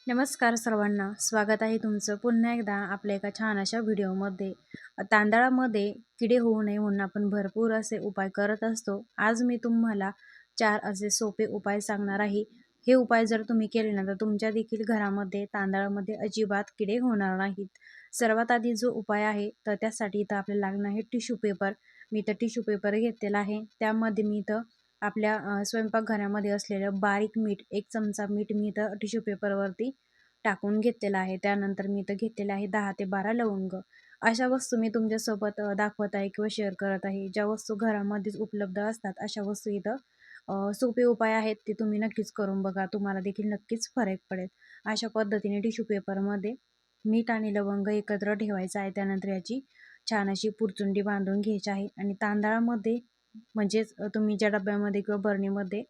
नमस्कार सर्वांना, स्वागत आहे तुमचं पुन्हा एकदा आपल्या एका छान अशा व्हिडिओमध्ये. तांदळामध्ये किडे होऊ नये म्हणून आपण भरपूर असे उपाय करत असतो. आज मी तुम्हाला 4 असे सोपे उपाय सांगणार आहे. हे उपाय जर तुम्ही केले ना तर तुमच्या देखील घरामध्ये तांदळामध्ये अजिबात किडे होणार नाहीत. सर्वात आधी जो उपाय आहे तर त्यासाठी इथं आपल्याला लागणार आहे टिश्यू पेपर. मी इथं टिश्यू पेपर घेतलेला आहे. त्यामध्ये मी इथं आपल्या स्वयंपाकघरामध्ये असलेलं बारीक मीठ 1 चमचा मीठ मी इथं टिश्यू पेपरवरती टाकून घेतलेला आहे. त्यानंतर मी इथं घेतलेले आहे 10 ते 12 लवंग. अशा वस्तू मी तुमच्यासोबत दाखवत आहे किंवा शेअर करत आहे. ज्या वस्तू घरामध्येच उपलब्ध असतात अशा वस्तू इथं सोपे उपाय आहेत ते तुम्ही नक्कीच करून बघा. तुम्हाला देखील नक्कीच फरक पडेल. अशा पद्धतीने टिश्यू पेपरमध्ये मीठ आणि लवंग एकत्र ठेवायचं आहे. त्यानंतर याची छान अशी पुरचुंडी बांधून घ्यायची आहे आणि तांदळामध्ये म्हणजेच तुम्ही ज्या डब्यामध्ये किंवा बरणीमध्ये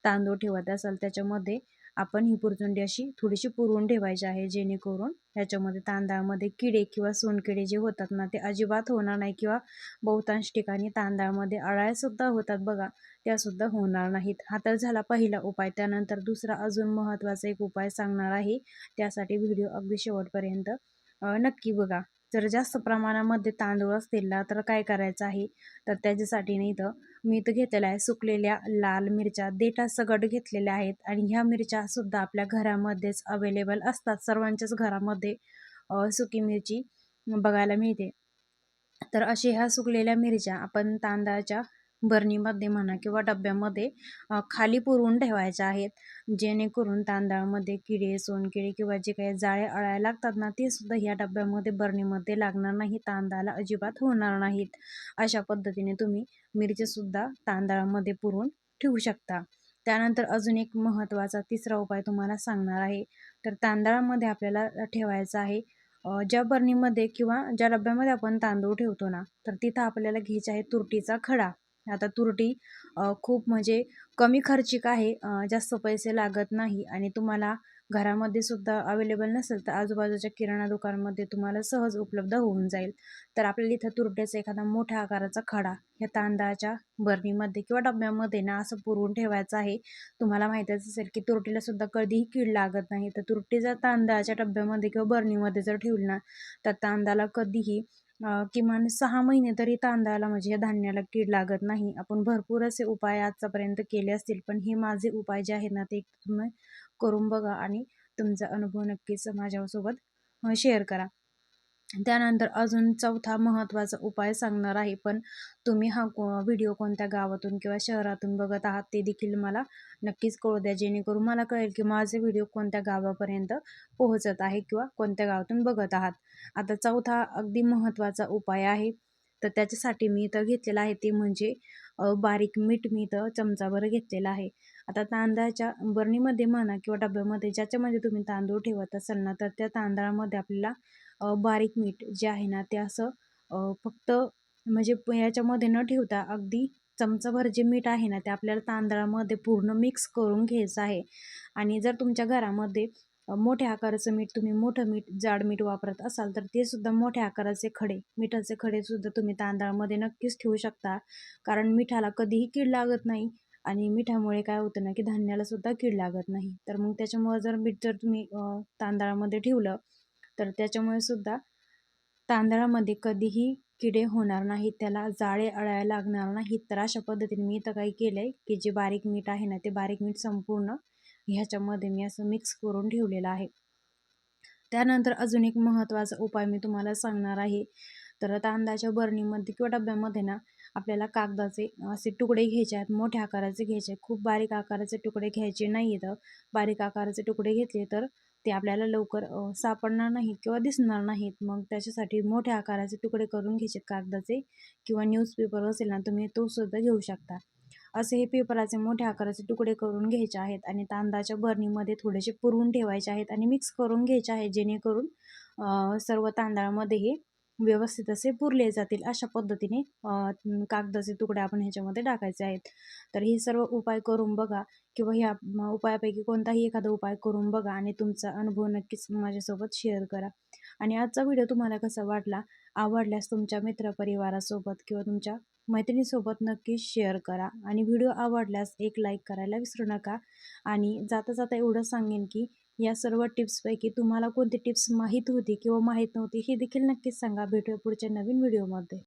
तांदूळ ठेवत असाल त्याच्यामध्ये आपण ही पुरचुंडी अशी थोडीशी पुरवून ठेवायची आहे, जेणेकरून ह्याच्यामध्ये तांदळामध्ये किडे किंवा सोनकिडे जे होतात ना ते अजिबात होणार नाही किंवा बहुतांश ठिकाणी तांदळामध्ये अळ्यासुद्धा होतात बघा, त्यासुद्धा होणार नाहीत. हा तर झाला पहिला उपाय. त्यानंतर दुसरा अजून महत्त्वाचा एक उपाय सांगणार आहे. त्यासाठी व्हिडिओ अगदी शेवटपर्यंत नक्की बघा. जर जास्त प्रमाणामध्ये तांदूळ असतील ना तर काय करायचं आहे, तर त्याच्यासाठी नाही तर मी इथं घेतलेल्या आहे सुकलेल्या लाल मिरच्या देठासकट घेतलेल्या आहेत आणि ह्या मिरच्या सुद्धा आपल्या घरामध्येच अवेलेबल असतात. सर्वांच्याच घरामध्ये सुकी मिरची बघायला मिळते. तर अशा ह्या सुकलेल्या मिरच्या आपण तांदळाच्या बरणीमध्ये म्हणा किंवा डब्यामध्ये खाली पुरवून ठेवायच्या आहेत, जेणेकरून तांदळामध्ये किडे सोनकिडे किंवा जे काही जाळे अळ्या लागतात ना ते सुद्धा ह्या डब्यामध्ये बरणीमध्ये लागणार नाही, तांदळाला अजिबात होणार नाहीत. अशा पद्धतीने तुम्ही मिरचीसुद्धा तांदळामध्ये पुरवून ठेवू शकता. त्यानंतर अजून एक महत्त्वाचा तिसरा उपाय तुम्हाला सांगणार आहे. तर तांदळामध्ये आपल्याला ठेवायचं आहे ज्या बरणीमध्ये किंवा ज्या डब्यामध्ये आपण तांदूळ ठेवतो ना तर तिथं आपल्याला घ्यायचा आहे तुरटीचा खडा. आता तुरटी खूप म्हणजे कमी खर्चिक आहे, जास्त पैसे लागत नाही आणि तुम्हाला घरामध्ये सुद्धा अवेलेबल नसेल तर आजूबाजूच्या किराणा दुकानामध्ये तुम्हाला सहज उपलब्ध होऊन जाईल. तर आपल्याला इथं तुरट्याचा एखादा मोठ्या आकाराचा खडा ह्या तांदळाच्या बरणीमध्ये किंवा डब्यामध्ये ना असं पुरवून ठेवायचं आहे. तुम्हाला माहितीच असेल की तुरटीला सुद्धा कधीही कीड लागत नाही. तर तुरटी जर तांदळाच्या डब्यामध्ये किंवा बरणीमध्ये जर ठेवली ना तर तांदळाला कधीही किमान 6 महिने तरी तांदळाला म्हणजे या धान्याला कीड लागत नाही. आपण भरपूर असे उपाय आजपर्यंत केले असतील, पण हे माझे उपाय जे आहेत ना ते तुम्ही करून बघा आणि तुमचा अनुभव नक्कीच माझ्यासोबत शेअर करा. त्यानंतर अजून चौथा महत्त्वाचा उपाय सांगणार आहे, पण तुम्ही हा व्हिडिओ कोणत्या गावातून किंवा शहरातून बघत आहात ते देखील मला नक्कीच कळू द्या, जेणेकरून मला कळेल की माझे व्हिडिओ कोणत्या गावापर्यंत पोहोचत आहे किंवा कोणत्या गावातून बघत आहात. आता चौथा अगदी महत्त्वाचा उपाय आहे, तर त्याच्यासाठी मी इथं घेतलेला आहे ते म्हणजे बारीक मीठ मी इथं चमचाभर घेतलेलं आहे. आता तांदळाच्या बरणीमध्ये म्हणा किंवा डब्यामध्ये ज्याच्यामध्ये तुम्ही तांदूळ ठेवत असाल ना तर त्या तांदळामध्ये आपल्याला बारीक मीठ जे आहे ना ते असं फक्त म्हणजे याच्यामध्ये न ठेवता अगदी चमचाभर जे मीठ आहे ना ते आपल्याला तांदळामध्ये पूर्ण मिक्स करून घ्यायचं आहे. आणि जर तुमच्या घरामध्ये मोठ्या आकाराचं मीठ तुम्ही मोठं मीठ जाड मीठ वापरत असाल तर ते सुद्धा मोठ्या आकाराचे खडे मिठाचे खडे सुद्धा तुम्ही तांदळामध्ये नक्कीच ठेवू शकता, कारण मिठाला कधीही कीड लागत नाही आणि मिठामुळे काय होतं ना की धान्याला सुद्धा कीड लागत नाही. तर मग त्याच्यामुळे जर मीठ जर तुम्ही तांदळामध्ये ठेवलं तर त्याच्यामुळे सुद्धा तांदळामध्ये कधीही किडे होणार नाहीत, त्याला जाळे अळ्या लागणार नाहीत. तर अशा पद्धतीने मी इथं काही केलं आहे की जे बारीक मीठ आहे ना ते बारीक मीठ संपूर्ण ह्याच्यामध्ये मी असं मिक्स करून ठेवलेलं आहे. त्यानंतर अजून एक महत्त्वाचा उपाय मी तुम्हाला सांगणार आहे. तर तांदळाच्या बरणीमध्ये किंवा डब्यामध्ये ना आपल्याला कागदाचे असे तुकडे घ्यायचे आहेत, मोठ्या आकाराचे घ्यायचे, खूप बारीक आकाराचे तुकडे घ्यायचे नाही आहेत. बारीक आकाराचे तुकडे घेतले तर ते आपल्याला लवकर सापडणार नाहीत किंवा दिसणार नाहीत. मग त्याच्यासाठी मोठ्या आकाराचे तुकडे करून घ्यायचे कागदाचे किंवा न्यूजपेपर असेल ना तुम्ही तो सुद्धा घेऊ शकता. असे हे पेपराचे मोठ्या आकाराचे तुकडे करून घ्यायचे आहेत आणि तांदळाच्या बरणीमध्ये थोडेसे पुरवून ठेवायचे आहेत आणि मिक्स करून घ्यायचे आहेत, जेणेकरून सर्व तांदळामध्ये हे व्यवस्थित असे पुरले जातील. अशा पद्धतीने कागदाचे तुकडे आपण ह्याच्यामध्ये टाकायचे आहेत. तर हे सर्व उपाय करून बघा किंवा ह्या उपायापैकी कोणताही एखादा उपाय करून बघा आणि तुमचा अनुभव नक्कीच माझ्यासोबत शेअर करा. आणि आजचा व्हिडिओ तुम्हाला कसा वाटला, आवडल्यास तुमच्या मित्रपरिवारासोबत किंवा तुमच्या मैत्रिणीसोबत नक्कीच शेअर करा आणि व्हिडिओ आवडल्यास एक लाईक करायला विसरू नका. आणि जाता जाता एवढं सांगेन की या सर्व टिप्सपैकी तुम्हाला कोणती टिप्स माहीत होती किंवा माहीत नव्हती हे देखील नक्कीच सांगा. भेटूया पुढच्या नवीन व्हिडिओमध्ये.